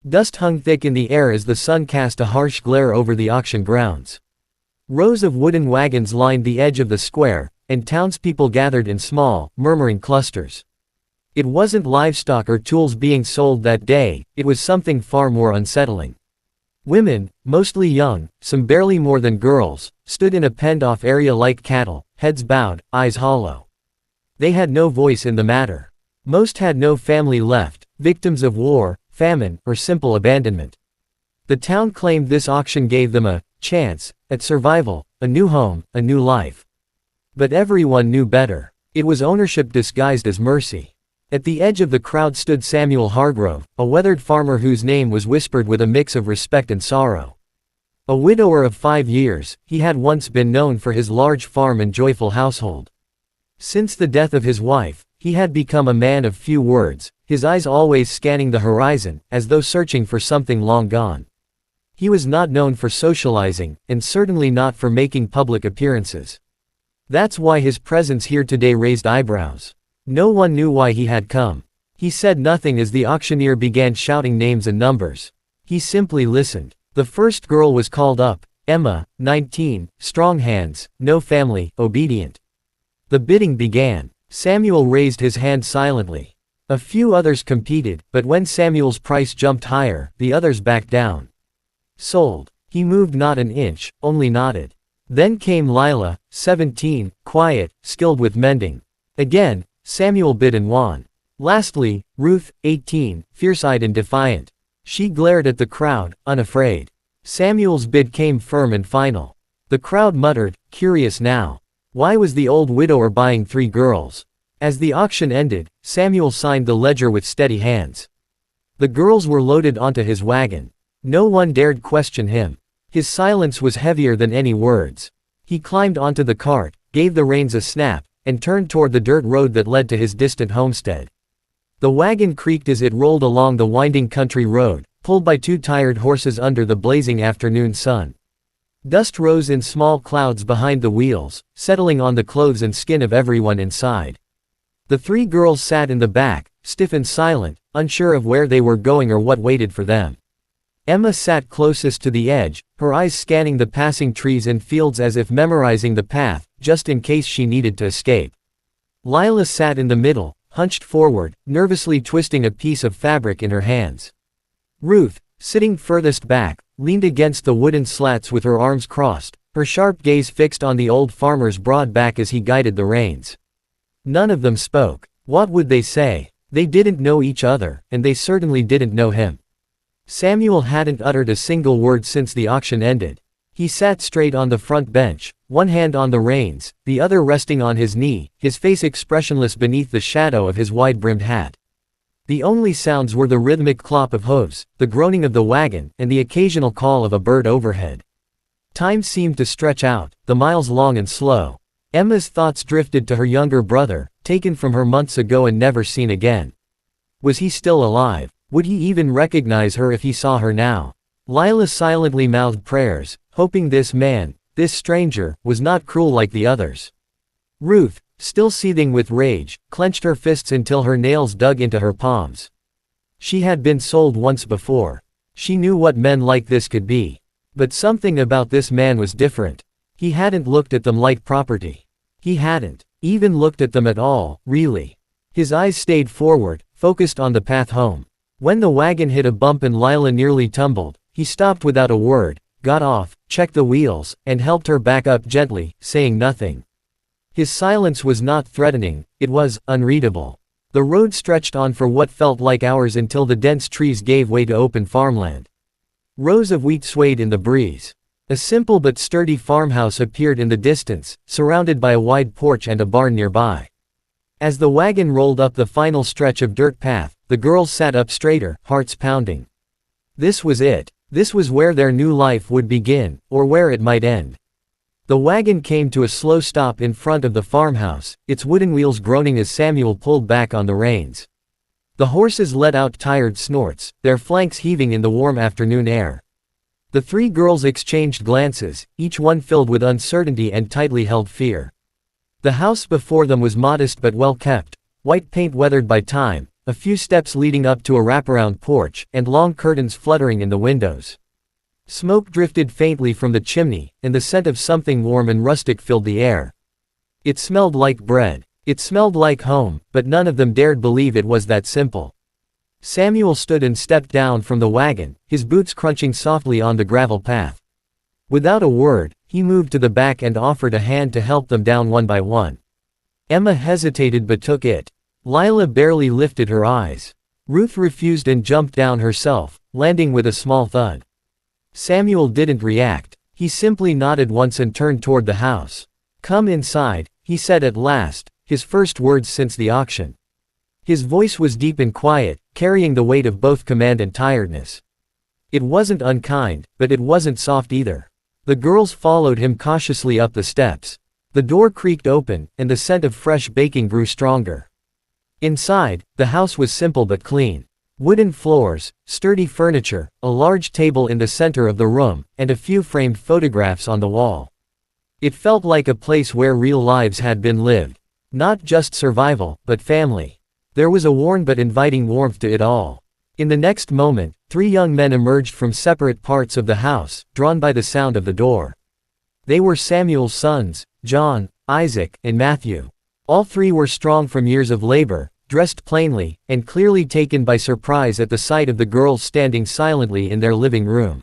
Dust hung thick in the air as the sun cast a harsh glare over the auction grounds. Rows of wooden wagons lined the edge of the square, and townspeople gathered in small, murmuring clusters. It wasn't livestock or tools being sold that day, it was something far more unsettling. Women, mostly young, some barely more than girls, stood in a penned-off area like cattle, heads bowed, eyes hollow. They had no voice in the matter. Most had no family left, victims of war, famine, or simple abandonment. The town claimed this auction gave them a chance at survival, a new home, a new life. But everyone knew better. It was ownership disguised as mercy. At the edge of the crowd stood Samuel Hargrove, a weathered farmer whose name was whispered with a mix of respect and sorrow. A widower of 5 years, he had once been known for his large farm and joyful household. Since the death of his wife, he had become a man of few words, his eyes always scanning the horizon, as though searching for something long gone. He was not known for socializing, and certainly not for making public appearances. That's why his presence here today raised eyebrows. No one knew why he had come. He said nothing as the auctioneer began shouting names and numbers. He simply listened. The first girl was called up, Emma, 19, strong hands, no family, obedient. The bidding began. Samuel raised his hand silently. A few others competed, but when Samuel's price jumped higher, the others backed down. Sold. He moved not an inch, only nodded. Then came Lila, 17, quiet, skilled with mending. Again, Samuel bid and won. Lastly, Ruth, 18, fierce-eyed and defiant. She glared at the crowd, unafraid. Samuel's bid came firm and final. The crowd muttered, curious now. Why was the old widower buying 3 girls? As the auction ended, Samuel signed the ledger with steady hands. The girls were loaded onto his wagon. No one dared question him. His silence was heavier than any words. He climbed onto the cart, gave the reins a snap, and turned toward the dirt road that led to his distant homestead. The wagon creaked as it rolled along the winding country road, pulled by 2 tired horses under the blazing afternoon sun. Dust rose in small clouds behind the wheels, settling on the clothes and skin of everyone inside. The 3 girls sat in the back, stiff and silent, unsure of where they were going or what waited for them. Emma sat closest to the edge, her eyes scanning the passing trees and fields as if memorizing the path, just in case she needed to escape. Lila sat in the middle, hunched forward, nervously twisting a piece of fabric in her hands. Ruth, sitting furthest back, leaned against the wooden slats with her arms crossed, her sharp gaze fixed on the old farmer's broad back as he guided the reins. None of them spoke. What would they say? They didn't know each other, and they certainly didn't know him. Samuel hadn't uttered a single word since the auction ended. He sat straight on the front bench, one hand on the reins, the other resting on his knee, his face expressionless beneath the shadow of his wide-brimmed hat. The only sounds were the rhythmic clop of hooves, the groaning of the wagon, and the occasional call of a bird overhead. Time seemed to stretch out, the miles long and slow. Emma's thoughts drifted to her younger brother, taken from her months ago and never seen again. Was he still alive? Would he even recognize her if he saw her now? Lila silently mouthed prayers, hoping this man, this stranger, was not cruel like the others. Ruth, still seething with rage, clenched her fists until her nails dug into her palms. She had been sold once before. She knew what men like this could be. But something about this man was different. He hadn't looked at them like property. He hadn't even looked at them at all, really. His eyes stayed forward, focused on the path home. When the wagon hit a bump and Lila nearly tumbled, he stopped without a word, got off, checked the wheels, and helped her back up gently, saying nothing. His silence was not threatening, it was unreadable. The road stretched on for what felt like hours until the dense trees gave way to open farmland. Rows of wheat swayed in the breeze. A simple but sturdy farmhouse appeared in the distance, surrounded by a wide porch and a barn nearby. As the wagon rolled up the final stretch of dirt path, the girls sat up straighter, hearts pounding. This was it. This was where their new life would begin, or where it might end. The wagon came to a slow stop in front of the farmhouse, its wooden wheels groaning as Samuel pulled back on the reins. The horses let out tired snorts, their flanks heaving in the warm afternoon air. The 3 girls exchanged glances, each one filled with uncertainty and tightly held fear. The house before them was modest but well kept, white paint weathered by time, a few steps leading up to a wraparound porch, and long curtains fluttering in the windows. Smoke drifted faintly from the chimney, and the scent of something warm and rustic filled the air. It smelled like bread. It smelled like home, but none of them dared believe it was that simple. Samuel stood and stepped down from the wagon, his boots crunching softly on the gravel path. Without a word, he moved to the back and offered a hand to help them down one by one. Emma hesitated but took it. Lila barely lifted her eyes. Ruth refused and jumped down herself, landing with a small thud. Samuel didn't react. He simply nodded once and turned toward the house. "Come inside," he said at last, his first words since the auction. His voice was deep and quiet, carrying the weight of both command and tiredness. It wasn't unkind, but it wasn't soft either. The girls followed him cautiously up the steps. The door creaked open, and the scent of fresh baking grew stronger. Inside, the house was simple but clean. Wooden floors, sturdy furniture, a large table in the center of the room, and a few framed photographs on the wall. It felt like a place where real lives had been lived. Not just survival, but family. There was a worn but inviting warmth to it all. In the next moment, 3 young men emerged from separate parts of the house, drawn by the sound of the door. They were Samuel's sons, John, Isaac, and Matthew. All 3 were strong from years of labor, dressed plainly, and clearly taken by surprise at the sight of the girls standing silently in their living room.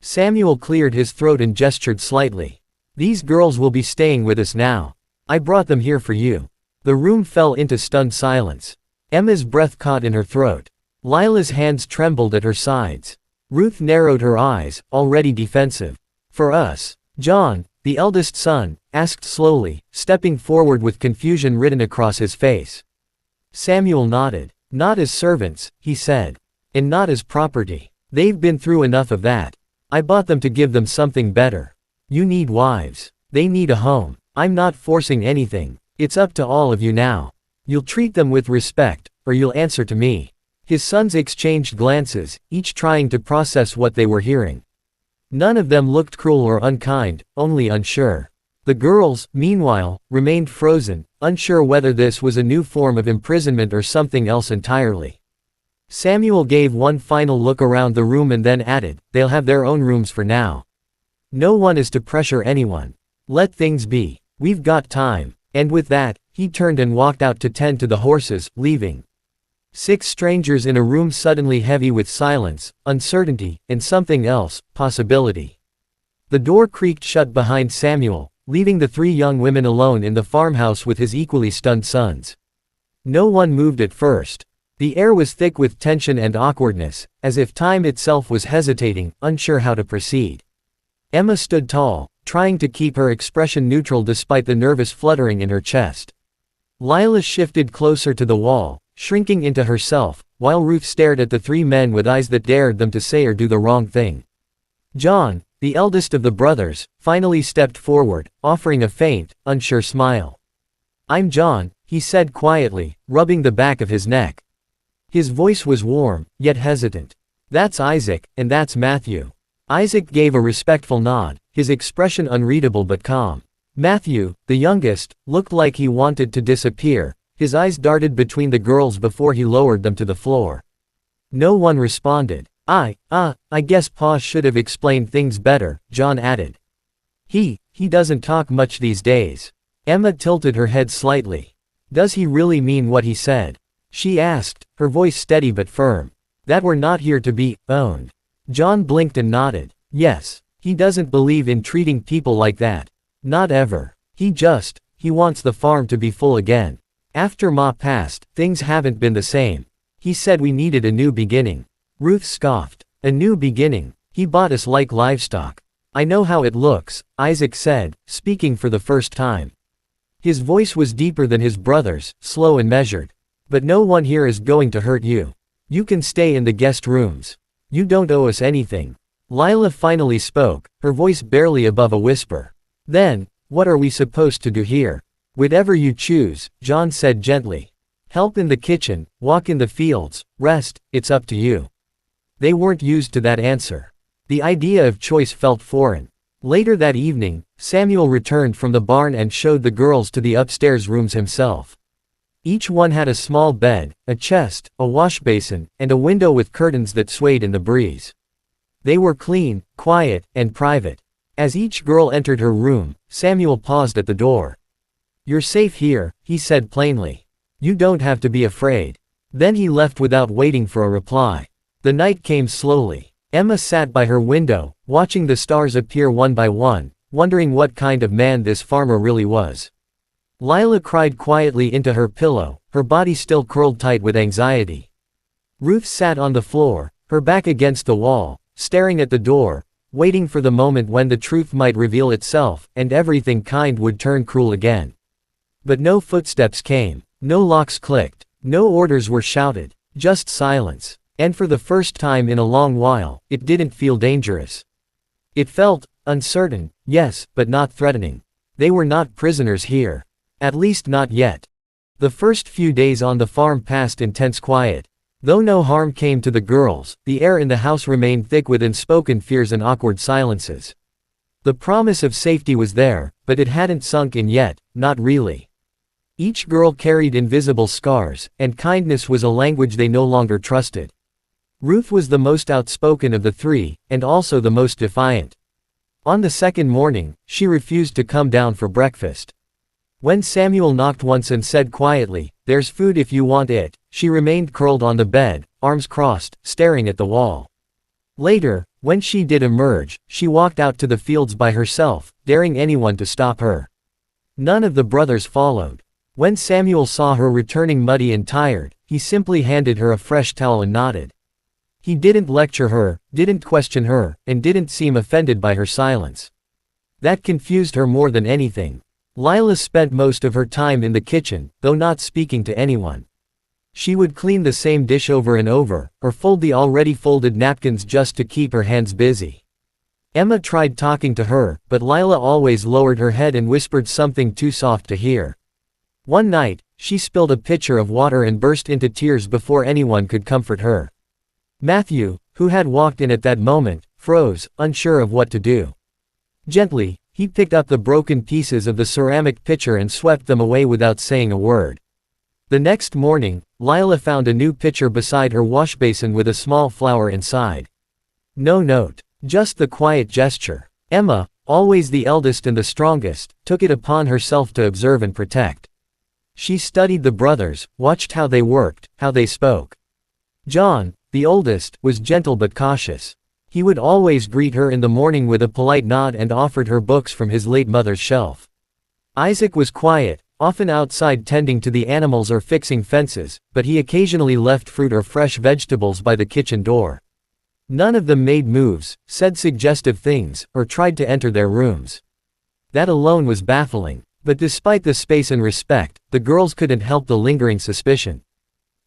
Samuel cleared his throat and gestured slightly. "These girls will be staying with us now. I brought them here for you." The room fell into stunned silence. Emma's breath caught in her throat. Lila's hands trembled at her sides. Ruth narrowed her eyes, already defensive. "For us?" John, the eldest son, asked slowly, stepping forward with confusion written across his face. Samuel nodded. "Not as servants," he said. "And not as property. They've been through enough of that. I bought them to give them something better. You need wives. They need a home. I'm not forcing anything. It's up to all of you now. You'll treat them with respect, or you'll answer to me." His sons exchanged glances, each trying to process what they were hearing. None of them looked cruel or unkind, only unsure. The girls, meanwhile, remained frozen, unsure whether this was a new form of imprisonment or something else entirely. Samuel gave one final look around the room and then added, "They'll have their own rooms for now. No one is to pressure anyone. Let things be. We've got time." And with that, he turned and walked out to tend to the horses, leaving 6 strangers in a room suddenly heavy with silence, uncertainty, and something else, possibility. The door creaked shut behind Samuel, leaving the 3 young women alone in the farmhouse with his equally stunned sons. No one moved at first. The air was thick with tension and awkwardness, as if time itself was hesitating, unsure how to proceed. Emma stood tall, trying to keep her expression neutral despite the nervous fluttering in her chest. Lila shifted closer to the wall, shrinking into herself, while Ruth stared at the 3 men with eyes that dared them to say or do the wrong thing. John, the eldest of the brothers, finally stepped forward, offering a faint, unsure smile. "I'm John," he said quietly, rubbing the back of his neck. His voice was warm, yet hesitant. "That's Isaac, and that's Matthew." Isaac gave a respectful nod, his expression unreadable but calm. Matthew, the youngest, looked like he wanted to disappear. His eyes darted between the girls before he lowered them to the floor. No one responded. I guess Pa should have explained things better," John added. He doesn't talk much these days." Emma tilted her head slightly. "Does he really mean what he said?" she asked, her voice steady but firm. "That we're not here to be owned." John blinked and nodded. "Yes. He doesn't believe in treating people like that. Not ever. He wants the farm to be full again. After Ma passed, things haven't been the same. He said we needed a new beginning." Ruth scoffed. "A new beginning? He bought us like livestock." "I know how it looks," Isaac said, speaking for the first time. His voice was deeper than his brother's, slow and measured. "But no one here is going to hurt you. You can stay in the guest rooms. You don't owe us anything." Lila finally spoke, her voice barely above a whisper. "Then, what are we supposed to do here?" "Whatever you choose," John said gently. "Help in the kitchen, walk in the fields, rest, it's up to you." They weren't used to that answer. The idea of choice felt foreign. Later that evening, Samuel returned from the barn and showed the girls to the upstairs rooms himself. Each one had a small bed, a chest, a wash basin, and a window with curtains that swayed in the breeze. They were clean, quiet, and private. As each girl entered her room, Samuel paused at the door. "You're safe here," he said plainly. "You don't have to be afraid." Then he left without waiting for a reply. The night came slowly. Emma sat by her window, watching the stars appear one by one, wondering what kind of man this farmer really was. Lila cried quietly into her pillow, her body still curled tight with anxiety. Ruth sat on the floor, her back against the wall, staring at the door, waiting for the moment when the truth might reveal itself, and everything kind would turn cruel again. But no footsteps came, no locks clicked, no orders were shouted, just silence. And for the first time in a long while, it didn't feel dangerous. It felt uncertain, yes, but not threatening. They were not prisoners here. At least not yet. The first few days on the farm passed in tense quiet. Though no harm came to the girls, the air in the house remained thick with unspoken fears and awkward silences. The promise of safety was there, but it hadn't sunk in yet, not really. Each girl carried invisible scars, and kindness was a language they no longer trusted. Ruth was the most outspoken of the three, and also the most defiant. On the second morning, she refused to come down for breakfast. When Samuel knocked once and said quietly, "There's food if you want it," she remained curled on the bed, arms crossed, staring at the wall. Later, when she did emerge, she walked out to the fields by herself, daring anyone to stop her. None of the brothers followed. When Samuel saw her returning muddy and tired, he simply handed her a fresh towel and nodded. He didn't lecture her, didn't question her, and didn't seem offended by her silence. That confused her more than anything. Lila spent most of her time in the kitchen, though not speaking to anyone. She would clean the same dish over and over, or fold the already folded napkins just to keep her hands busy. Emma tried talking to her, but Lila always lowered her head and whispered something too soft to hear. One night, she spilled a pitcher of water and burst into tears before anyone could comfort her. Matthew, who had walked in at that moment, froze, unsure of what to do. Gently, he picked up the broken pieces of the ceramic pitcher and swept them away without saying a word. The next morning, Lila found a new pitcher beside her washbasin with a small flower inside. No note, just the quiet gesture. Emma, always the eldest and the strongest, took it upon herself to observe and protect. She studied the brothers, watched how they worked, how they spoke. John, the oldest, was gentle but cautious. He would always greet her in the morning with a polite nod and offered her books from his late mother's shelf. Isaac was quiet, often outside tending to the animals or fixing fences, but he occasionally left fruit or fresh vegetables by the kitchen door. None of them made moves, said suggestive things, or tried to enter their rooms. That alone was baffling. But despite the space and respect, the girls couldn't help the lingering suspicion.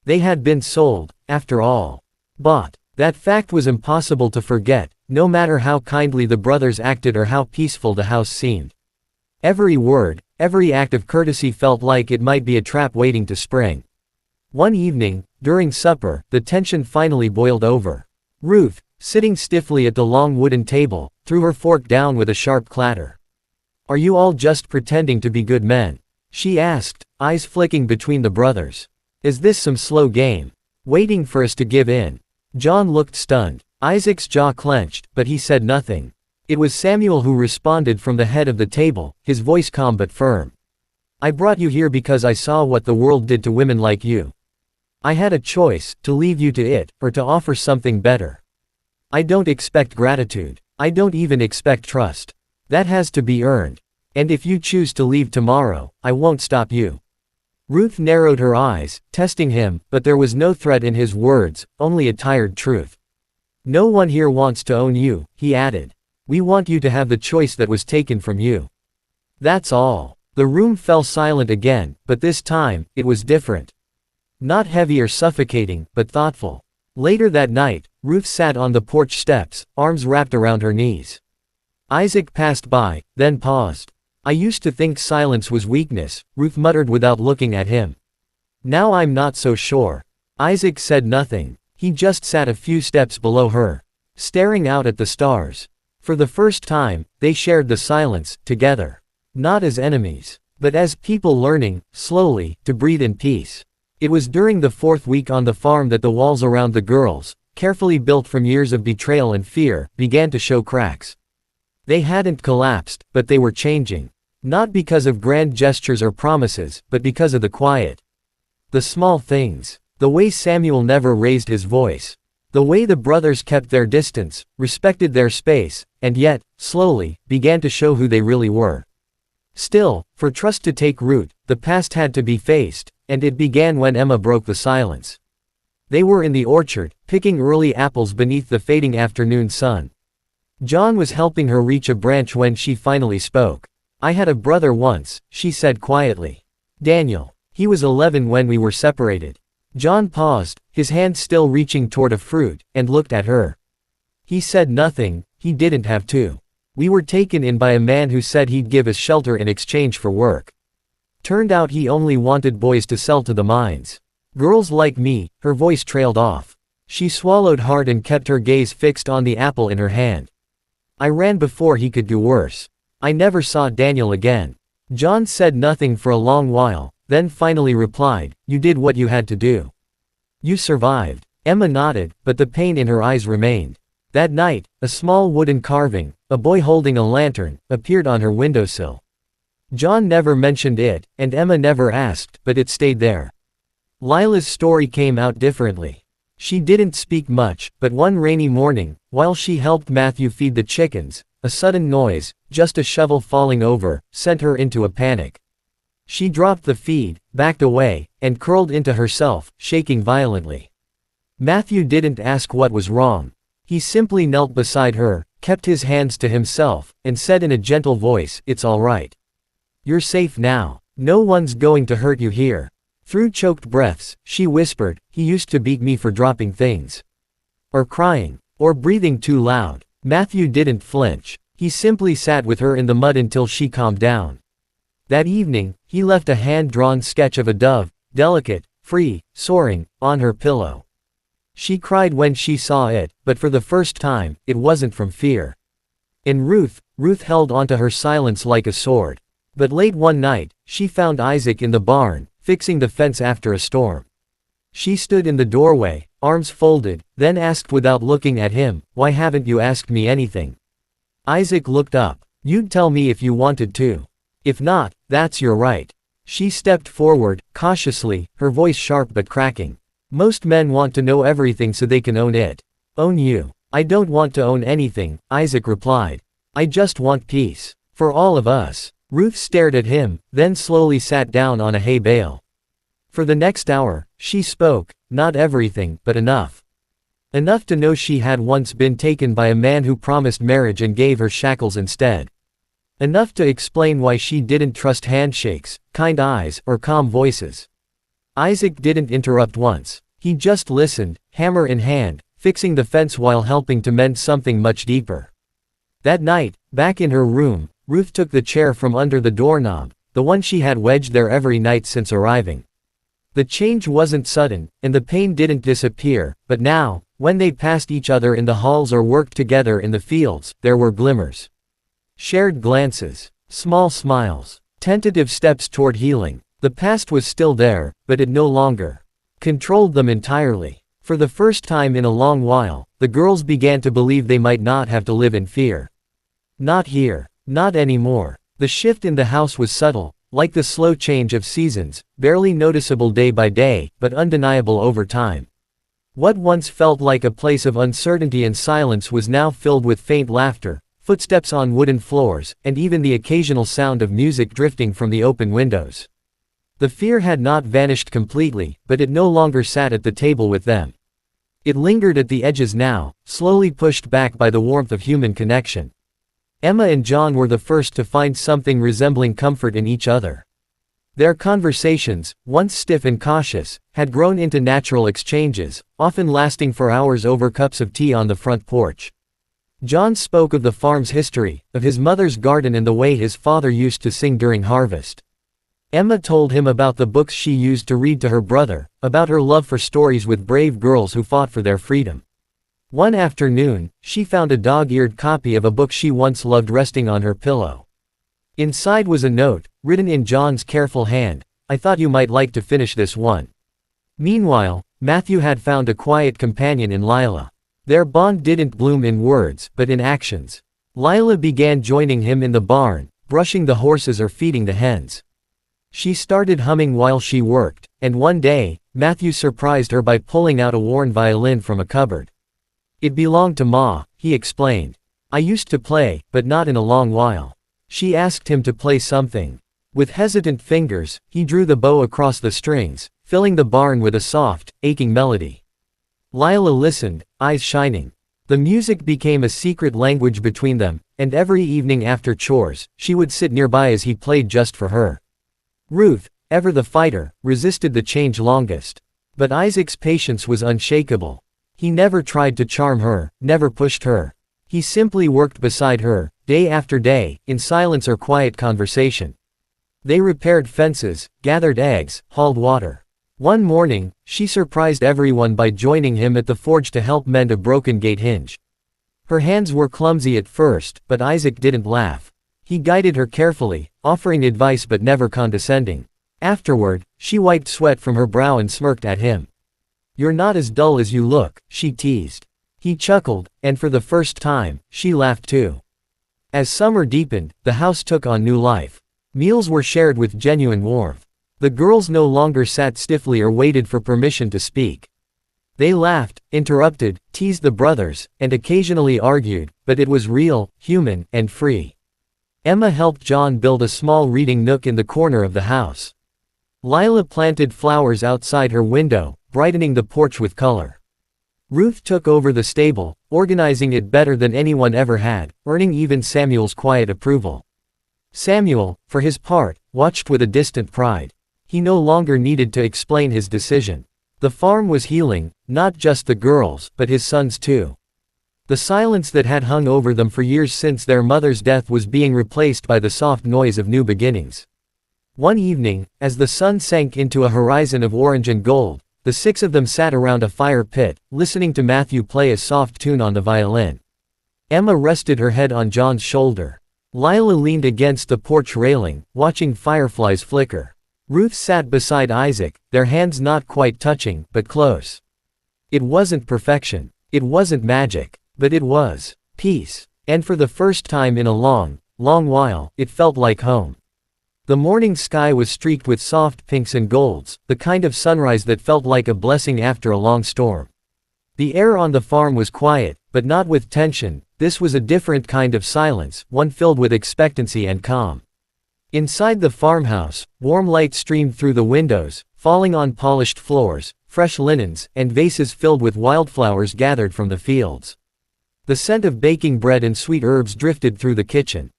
They had been sold, after all. Bought. That fact was impossible to forget, no matter how kindly the brothers acted or how peaceful the house seemed. Every word, every act of courtesy felt like it might be a trap waiting to spring. One evening, during supper, the tension finally boiled over. Ruth, sitting stiffly at the long wooden table, threw her fork down with a sharp clatter. "Are you all just pretending to be good men?" she asked, eyes flicking between the brothers. "Is this some slow game? Waiting for us to give in?" John looked stunned. Isaac's jaw clenched, but he said nothing. It was Samuel who responded from the head of the table, his voice calm but firm. "I brought you here because I saw what the world did to women like you. I had a choice, to leave you to it, or to offer something better. I don't expect gratitude. I don't even expect trust. That has to be earned. And if you choose to leave tomorrow, I won't stop you." Ruth narrowed her eyes, testing him, but there was no threat in his words, only a tired truth. "No one here wants to own you," he added. "We want you to have the choice that was taken from you. That's all." The room fell silent again, but this time, it was different. Not heavy or suffocating, but thoughtful. Later that night, Ruth sat on the porch steps, arms wrapped around her knees. Isaac passed by, then paused. "I used to think silence was weakness," Ruth muttered without looking at him. "Now I'm not so sure." Isaac said nothing. He just sat a few steps below her, staring out at the stars. For the first time, they shared the silence, together. Not as enemies. but as people learning, slowly, to breathe in peace. It was during the 4th week on the farm that the walls around the girls, carefully built from years of betrayal and fear, began to show cracks. They hadn't collapsed, but they were changing. Not because of grand gestures or promises, but because of the quiet. The small things. The way Samuel never raised his voice. The way the brothers kept their distance, respected their space, and yet, slowly, began to show who they really were. Still, for trust to take root, the past had to be faced, and it began when Emma broke the silence. They were in the orchard, picking early apples beneath the fading afternoon sun. John was helping her reach a branch when she finally spoke. "I had a brother once," she said quietly. "Daniel. He was 11 when we were separated." John paused, his hand still reaching toward a fruit, and looked at her. He said nothing, he didn't have to. "We were taken in by a man who said he'd give us shelter in exchange for work. Turned out he only wanted boys to sell to the mines. Girls like me." Her voice trailed off. She swallowed hard and kept her gaze fixed on the apple in her hand. "I ran before he could do worse. I never saw Daniel again." John said nothing for a long while, then finally replied, "You did what you had to do. You survived." Emma nodded, but the pain in her eyes remained. That night, a small wooden carving, a boy holding a lantern, appeared on her windowsill. John never mentioned it, and Emma never asked, but it stayed there. Lila's story came out differently. She didn't speak much, but one rainy morning, while she helped Matthew feed the chickens, a sudden noise, just a shovel falling over, sent her into a panic. She dropped the feed, backed away, and curled into herself, shaking violently. Matthew didn't ask what was wrong. He simply knelt beside her, kept his hands to himself, and said in a gentle voice, "It's all right. You're safe now. No one's going to hurt you here." Through choked breaths, she whispered, "He used to beat me for dropping things. Or crying. Or breathing too loud." Matthew didn't flinch. He simply sat with her in the mud until she calmed down. That evening, he left a hand-drawn sketch of a dove, delicate, free, soaring, on her pillow. She cried when she saw it, but for the first time, it wasn't from fear. In Ruth held onto her silence like a sword. But late one night, she found Isaac in the barn, fixing the fence after a storm. She stood in the doorway, arms folded, then asked without looking at him, "Why haven't you asked me anything?" Isaac looked up. "You'd tell me if you wanted to. If not, that's your right." She stepped forward, cautiously, her voice sharp but cracking. "Most men want to know everything so they can own it. Own you." "I don't want to own anything," Isaac replied. "I just want peace. For all of us." Ruth stared at him, then slowly sat down on a hay bale. For the next hour, she spoke, not everything, but enough. Enough to know she had once been taken by a man who promised marriage and gave her shackles instead. Enough to explain why she didn't trust handshakes, kind eyes, or calm voices. Isaac didn't interrupt once. He just listened, hammer in hand, fixing the fence while helping to mend something much deeper. That night, back in her room, Ruth took the chair from under the doorknob, the one she had wedged there every night since arriving. The change wasn't sudden, and the pain didn't disappear, but now, when they passed each other in the halls or worked together in the fields, there were glimmers. Shared glances, small smiles, tentative steps toward healing. The past was still there, but it no longer controlled them entirely. For the first time in a long while, the girls began to believe they might not have to live in fear. Not here. Not anymore. The shift in the house was subtle, like the slow change of seasons, barely noticeable day by day, but undeniable over time. What once felt like a place of uncertainty and silence was now filled with faint laughter, footsteps on wooden floors, and even the occasional sound of music drifting from the open windows. The fear had not vanished completely, but it no longer sat at the table with them. It lingered at the edges now, slowly pushed back by the warmth of human connection. Emma and John were the first to find something resembling comfort in each other. Their conversations, once stiff and cautious, had grown into natural exchanges, often lasting for hours over cups of tea on the front porch. John spoke of the farm's history, of his mother's garden and the way his father used to sing during harvest. Emma told him about the books she used to read to her brother, about her love for stories with brave girls who fought for their freedom. One afternoon, she found a dog-eared copy of a book she once loved resting on her pillow. Inside was a note, written in John's careful hand. I thought you might like to finish this one. Meanwhile, Matthew had found a quiet companion in Lila. Their bond didn't bloom in words, but in actions. Lila began joining him in the barn, brushing the horses or feeding the hens. She started humming while she worked, and one day, Matthew surprised her by pulling out a worn violin from a cupboard. It belonged to Ma, he explained. I used to play, but not in a long while. She asked him to play something. With hesitant fingers, he drew the bow across the strings, filling the barn with a soft, aching melody. Lila listened, eyes shining. The music became a secret language between them, and every evening after chores, she would sit nearby as he played just for her. Ruth, ever the fighter, resisted the change longest. But Isaac's patience was unshakable. He never tried to charm her, never pushed her. He simply worked beside her, day after day, in silence or quiet conversation. They repaired fences, gathered eggs, hauled water. One morning, she surprised everyone by joining him at the forge to help mend a broken gate hinge. Her hands were clumsy at first, but Isaac didn't laugh. He guided her carefully, offering advice but never condescending. Afterward, she wiped sweat from her brow and smirked at him. You're not as dull as you look, she teased. He chuckled, and for the first time, she laughed too. As summer deepened, the house took on new life. Meals were shared with genuine warmth. The girls no longer sat stiffly or waited for permission to speak. They laughed, interrupted, teased the brothers, and occasionally argued, but it was real, human, and free. Emma helped John build a small reading nook in the corner of the house. Lila planted flowers outside her window, brightening the porch with color. Ruth took over the stable, organizing it better than anyone ever had, earning even Samuel's quiet approval. Samuel, for his part, watched with a distant pride. He no longer needed to explain his decision. The farm was healing, not just the girls, but his sons too. The silence that had hung over them for years since their mother's death was being replaced by the soft noise of new beginnings. One evening, as the sun sank into a horizon of orange and gold, the six of them sat around a fire pit, listening to Matthew play a soft tune on the violin. Emma rested her head on John's shoulder. Lila leaned against the porch railing, watching fireflies flicker. Ruth sat beside Isaac, their hands not quite touching, but close. It wasn't perfection. It wasn't magic. But it was peace. And for the first time in a long, long while, it felt like home. The morning sky was streaked with soft pinks and golds, the kind of sunrise that felt like a blessing after a long storm. The air on the farm was quiet, but not with tension. This was a different kind of silence, one filled with expectancy and calm. Inside the farmhouse, warm light streamed through the windows, falling on polished floors, fresh linens, and vases filled with wildflowers gathered from the fields. The scent of baking bread and sweet herbs drifted through the kitchen.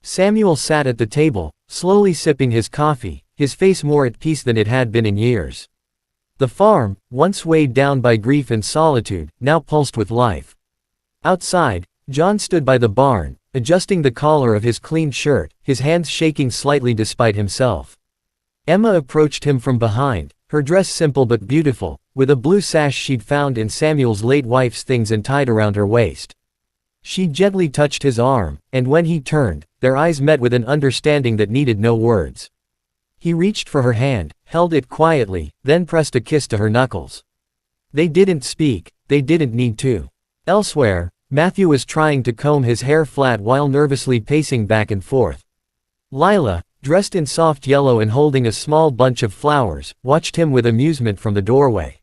Samuel sat at the table, slowly sipping his coffee, his face more at peace than it had been in years. The farm, once weighed down by grief and solitude, now pulsed with life. Outside, John stood by the barn, adjusting the collar of his clean shirt, his hands shaking slightly despite himself. Emma approached him from behind, her dress simple but beautiful, with a blue sash she'd found in Samuel's late wife's things and tied around her waist. She gently touched his arm, and when he turned, their eyes met with an understanding that needed no words. He reached for her hand, held it quietly, then pressed a kiss to her knuckles. They didn't speak, they didn't need to. Elsewhere, Matthew was trying to comb his hair flat while nervously pacing back and forth. Lila, dressed in soft yellow and holding a small bunch of flowers, watched him with amusement from the doorway.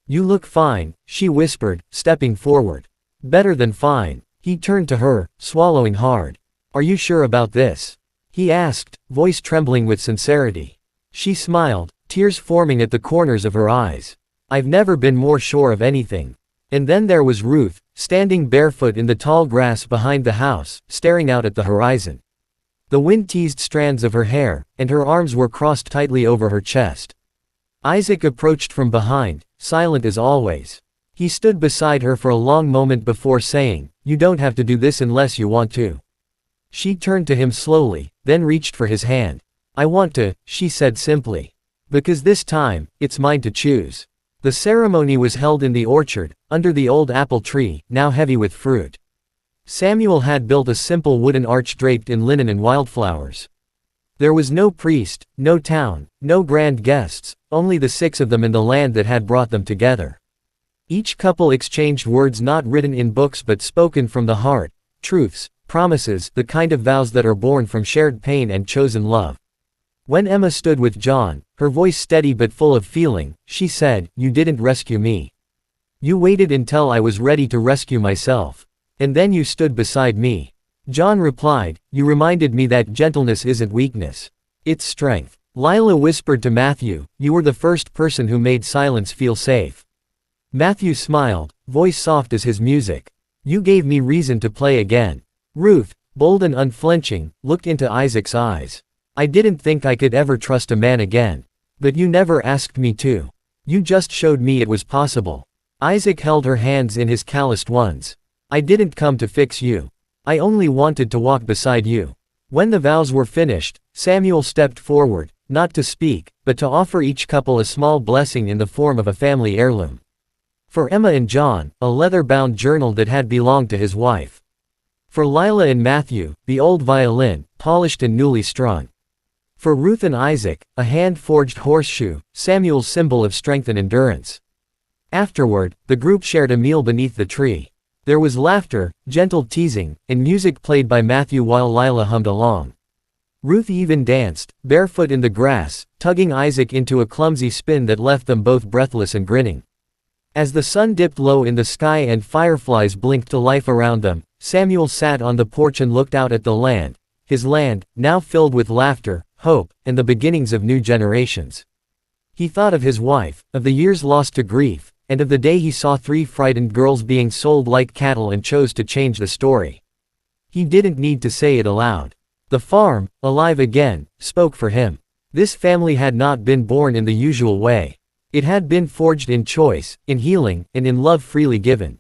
You look fine, she whispered, stepping forward. Better than fine. He turned to her, swallowing hard. Are you sure about this? He asked, voice trembling with sincerity. She smiled, tears forming at the corners of her eyes. I've never been more sure of anything. And then there was Ruth, standing barefoot in the tall grass behind the house, staring out at the horizon. The wind teased strands of her hair, and her arms were crossed tightly over her chest. Isaac approached from behind, silent as always. He stood beside her for a long moment before saying, "You don't have to do this unless you want to." She turned to him slowly, then reached for his hand. "I want to," she said simply. "Because this time, it's mine to choose." The ceremony was held in the orchard, under the old apple tree, now heavy with fruit. Samuel had built a simple wooden arch draped in linen and wildflowers. There was no priest, no town, no grand guests, only the six of them and the land that had brought them together. Each couple exchanged words not written in books but spoken from the heart, truths, promises, the kind of vows that are born from shared pain and chosen love. When Emma stood with John, her voice steady but full of feeling, she said, "You didn't rescue me. You waited until I was ready to rescue myself. And then you stood beside me." John replied, "You reminded me that gentleness isn't weakness. It's strength." Lila whispered to Matthew, "You were the first person who made silence feel safe." Matthew smiled, voice soft as his music. "You gave me reason to play again." Ruth, bold and unflinching, looked into Isaac's eyes. "I didn't think I could ever trust a man again. But you never asked me to. You just showed me it was possible." Isaac held her hands in his calloused ones. "I didn't come to fix you. I only wanted to walk beside you." When the vows were finished, Samuel stepped forward, not to speak, but to offer each couple a small blessing in the form of a family heirloom. For Emma and John, a leather-bound journal that had belonged to his wife. For Lila and Matthew, the old violin, polished and newly strung. For Ruth and Isaac, a hand-forged horseshoe, Samuel's symbol of strength and endurance. Afterward, the group shared a meal beneath the tree. There was laughter, gentle teasing, and music played by Matthew while Lila hummed along. Ruth even danced, barefoot in the grass, tugging Isaac into a clumsy spin that left them both breathless and grinning. As the sun dipped low in the sky and fireflies blinked to life around them, Samuel sat on the porch and looked out at the land, his land, now filled with laughter, hope, and the beginnings of new generations. He thought of his wife, of the years lost to grief, and of the day he saw 3 frightened girls being sold like cattle and chose to change the story. He didn't need to say it aloud. The farm, alive again, spoke for him. This family had not been born in the usual way. It had been forged in choice, in healing, and in love freely given.